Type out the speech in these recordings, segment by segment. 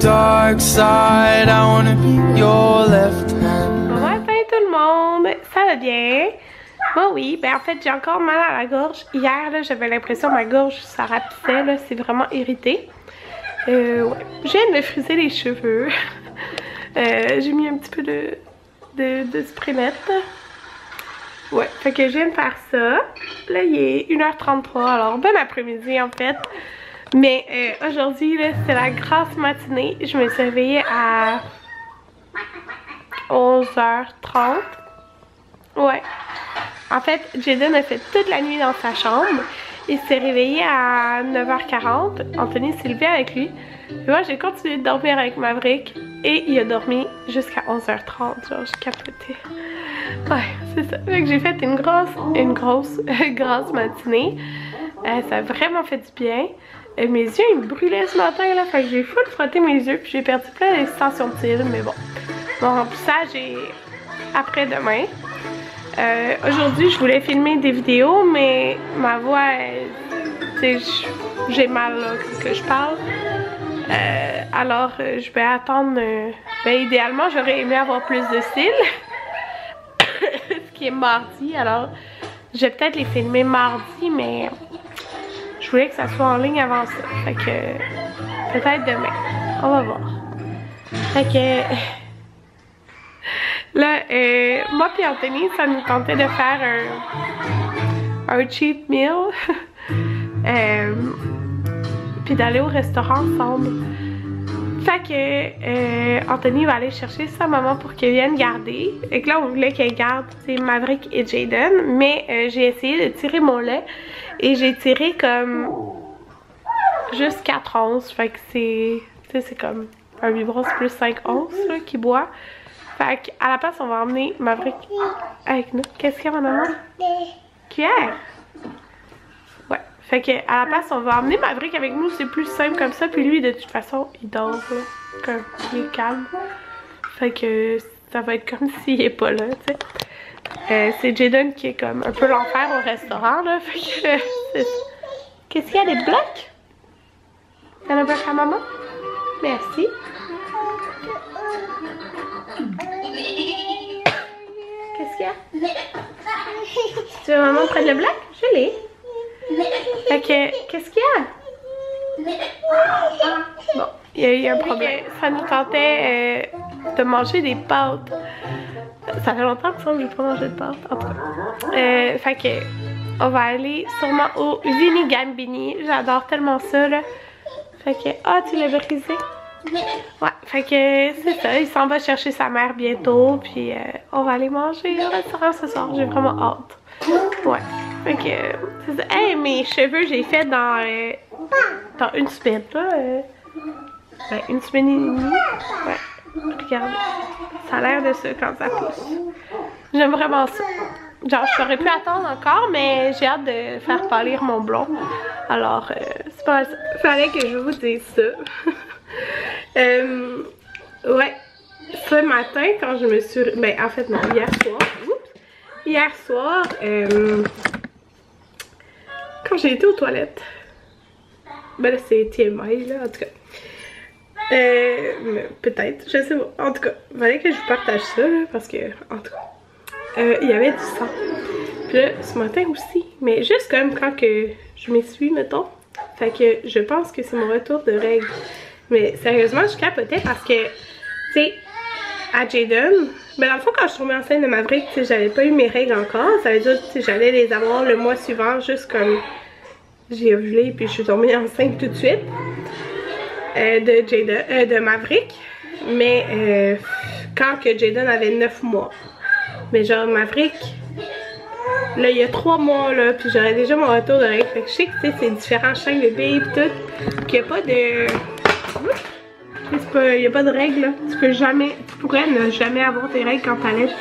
dark side. I wanna be your left hand. Bon matin tout le monde, ça va bien? Moi oui, ben en fait j'ai encore mal à la gorge. Hier là j'avais l'impression que ma gorge ça rapissait là, c'est vraiment irrité. Ouais. Je viens de me friser les cheveux. J'ai mis un petit peu de spray net. Ouais, fait que je viens de faire ça. Là il est 1h33, alors bon après-midi en fait. Mais aujourd'hui là c'est la grasse matinée. Je me suis réveillée à 11h30. Ouais. En fait, Jaden a fait toute la nuit dans sa chambre. Il s'est réveillé à 9h40. Anthony s'est levé avec lui. Et moi, j'ai continué de dormir avec Maverick. Et il a dormi jusqu'à 11h30. Genre, j'ai capoté. Ouais, c'est ça. Fait que j'ai fait une grosse grasse matinée. Ça a vraiment fait du bien. Mes yeux, ils me brûlaient ce matin, là. Fait que j'ai full frotté mes yeux. Puis j'ai perdu plein d'extensions de cils. Mais bon. Mon remplissage est après-demain. Aujourd'hui, je voulais filmer des vidéos, mais ma voix, j'ai mal là, que je parle. Alors, je vais attendre. Ben, idéalement, j'aurais aimé avoir plus de cils. Ce qui est mardi. Alors, je vais peut-être les filmer mardi, mais je voulais que ça soit en ligne avant ça. Fait que peut-être demain. On va voir. Fait que là, moi puis Anthony, ça nous tentait de faire un cheap meal. Puis d'aller au restaurant ensemble. Fait que Anthony va aller chercher sa maman pour qu'elle vienne garder. Et que là, on voulait qu'elle garde Maverick et Jaden. Mais j'ai essayé de tirer mon lait. Et j'ai tiré comme juste 4 onces. Fait que c'est comme un biberon plus 5 onces là, qui boit. Fait qu'à la place, on va emmener Maverick avec nous. Qu'est-ce qu'il y a, ma maman? Cuillère? Ouais. Fait qu'à la place, on va emmener Maverick avec nous. C'est plus simple comme ça. Puis lui, de toute façon, il dort, là. Comme il est calme. Fait que ça va être comme s'il est pas là, tu sais. C'est Jaden qui est comme un peu l'enfer au restaurant, là. Fait que c'est ça. Qu'est-ce qu'il y a, des blocs? T'en as un bloc à maman? Merci. Qu'est-ce qu'il y a? Tu veux maman prenne le bloc? Je l'ai. Fait que, qu'est-ce qu'il y a? Bon, il y a eu un problème. Ça nous tentait de manger des pâtes. Ça fait longtemps que j'ai pas mangé de pâtes, en tout cas. Fait que, on va aller sûrement au Vini Gambini. J'adore tellement ça, là. Fait que, ah, tu l'as brisé? Ouais, fait que c'est ça, il s'en va chercher sa mère bientôt, puis on va aller manger au restaurant ce soir, j'ai vraiment hâte. Ouais, fait que c'est ça. Hey, mes cheveux, j'ai fait dans une semaine, là. Ben, une semaine et demie. Ouais, regardez, ça a l'air de ça quand ça pousse. J'aime vraiment ça. Genre, je saurais pu attendre encore, mais j'ai hâte de faire pâlir mon blond. Alors, c'est pas mal ça. Fallait que je vous dise ça. Ouais, ce matin quand je me suis... Ben en fait non, hier soir. Oups, hier soir, quand j'ai été aux toilettes. Ben là c'est TMI là en tout cas. Peut-être, je sais pas. En tout cas, il fallait que je vous partage ça là, parce que, en tout cas, il y avait du sang. Puis là, ce matin aussi, mais juste comme quand que je m'essuie, mettons. Fait que je pense que c'est mon retour de règles. Mais sérieusement, je capotais parce que, tu sais, à Jaden, ben dans le fond, quand je suis tombée enceinte de Maverick, tu sais, j'avais pas eu mes règles encore. Ça veut dire que j'allais les avoir le mois suivant, juste comme j'ai ovulé, puis je suis tombée enceinte tout de suite de Maverick. Mais quand que Jaden avait 9 mois. Mais genre, Maverick, là, il y a 3 mois, là, puis j'aurais déjà mon retour de règles. Fait que je sais que, tu sais, c'est différent chaque bébé et tout, qu'il n'y a pas de... Il n'y a pas de règles, là. Tu pourrais ne jamais avoir tes règles quand t'allaites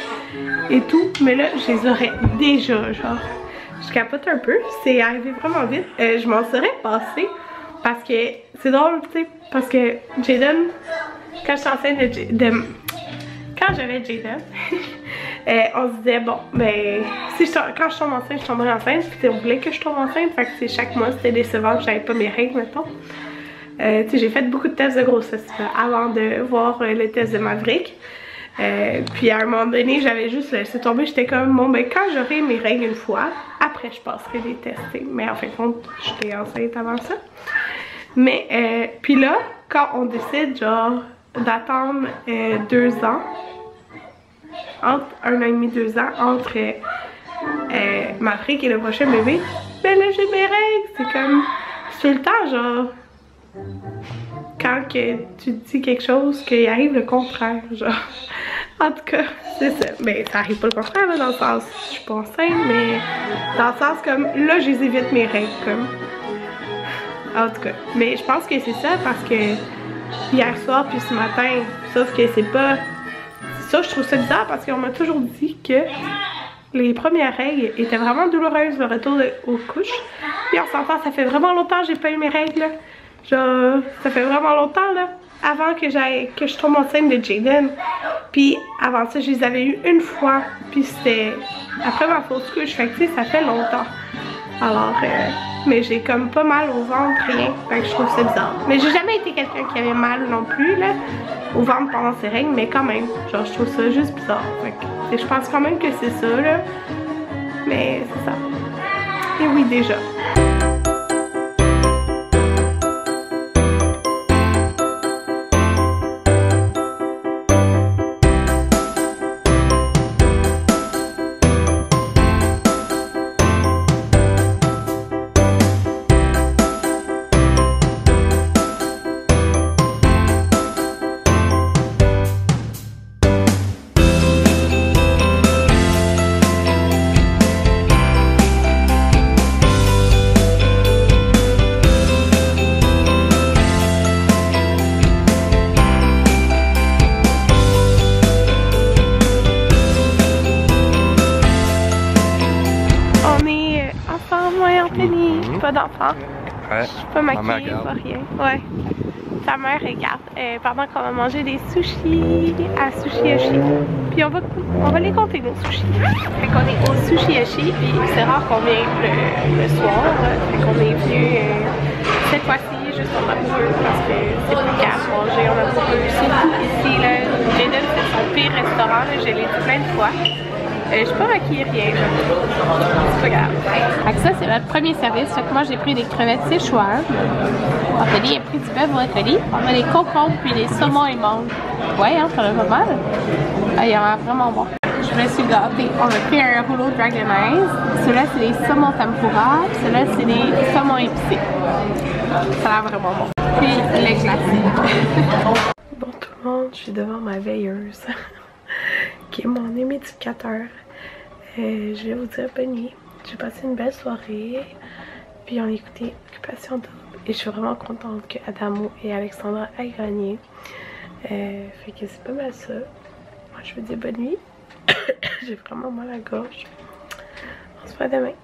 et tout, mais là, je les aurais déjà, genre. Je capote un peu, c'est arrivé vraiment vite. Je m'en serais passée parce que, c'est drôle, tu sais, parce que Jaden, quand je suis enceinte quand j'avais Jaden, on se disait, bon, ben, quand je tombe enceinte, je tomberais enceinte, puis on voulait que je tombe enceinte, fait que chaque mois, c'était décevant que j'avais pas mes règles, mettons. Tu sais, j'ai fait beaucoup de tests de grossesse là, avant de voir le test de Maverick. Puis à un moment donné, j'avais juste laissé tomber. J'étais comme, bon, ben quand j'aurai mes règles une fois, après je passerai les tests. Mais en fin de compte, j'étais enceinte avant ça. Mais, puis là, quand on décide, genre, d'attendre 2 ans, entre 1 an et demi, 2 ans, entre Maverick et le prochain bébé, ben là, j'ai mes règles. C'est comme, c'est le temps, genre, quand que tu dis quelque chose, qu'il arrive le contraire, genre. En tout cas, c'est ça. Ben, ça arrive pas le contraire, là, dans le sens, je suis pas enceinte, mais dans le sens comme, là, je les évite mes règles, comme. En tout cas. Mais je pense que c'est ça, parce que hier soir, puis ce matin, sauf que c'est pas... Ça, je trouve ça bizarre, parce qu'on m'a toujours dit que les premières règles étaient vraiment douloureuses, le retour aux couches. Puis on s'entend, ça fait vraiment longtemps que j'ai pas eu mes règles, là. Genre, ça fait vraiment longtemps, là. Avant que je tombe enceinte de Jaden. Puis avant ça, je les avais eu une fois. Puis c'était après ma fausse couche. Fait que tu sais, ça fait longtemps. Alors, mais j'ai comme pas mal au ventre, rien. Fait que je trouve ça bizarre. Mais j'ai jamais été quelqu'un qui avait mal non plus, là, au ventre pendant ses règles. Mais quand même, genre, je trouve ça juste bizarre. Fait que je pense quand même que c'est ça, là. Mais c'est ça. Et oui, déjà. Pas d'enfant. Ouais. Je suis pas maquillée, pas rien. Ouais. Sa mère regarde pendant qu'on va manger des sushis à Sushi Yoshi. Puis on va les compter nos sushis. Fait qu'on est au Sushi Yoshi, puis c'est rare qu'on vienne le soir. Fait qu'on est venu cette fois-ci juste en amoureux parce que c'est plus calme manger en amoureux. Surtout ici, là, Jaden c'est son pire restaurant, là, je l'ai dit plein de fois. Je suis pas maquillée, rien. C'est pas grave. Fait que ça, c'est notre premier service. Fait que moi, j'ai pris des crevettes séchoirs. Anthony a pris du bœuf brocoli. On a des concombres puis des saumons et mangue. Ouais, hein, ça a pas mal. Ah, il a vraiment bon. Je me suis gâtée. On a pris un rouleau dragonise. Ceux-là, c'est des saumons tempura. Ceux-là, c'est des saumons épicés. Ça a l'air vraiment bon. Puis, lait glacé. Bon, tout le monde, je suis devant ma veilleuse. Qui est mon humidificateur. Je vais vous dire bonne nuit. J'ai passé une belle soirée. Puis on a écouté Occupation Double. Et je suis vraiment contente que Adamo et Alexandra aient gagné. Fait que c'est pas mal ça. Moi je vous dis bonne nuit. J'ai vraiment mal à la gorge. On se voit demain.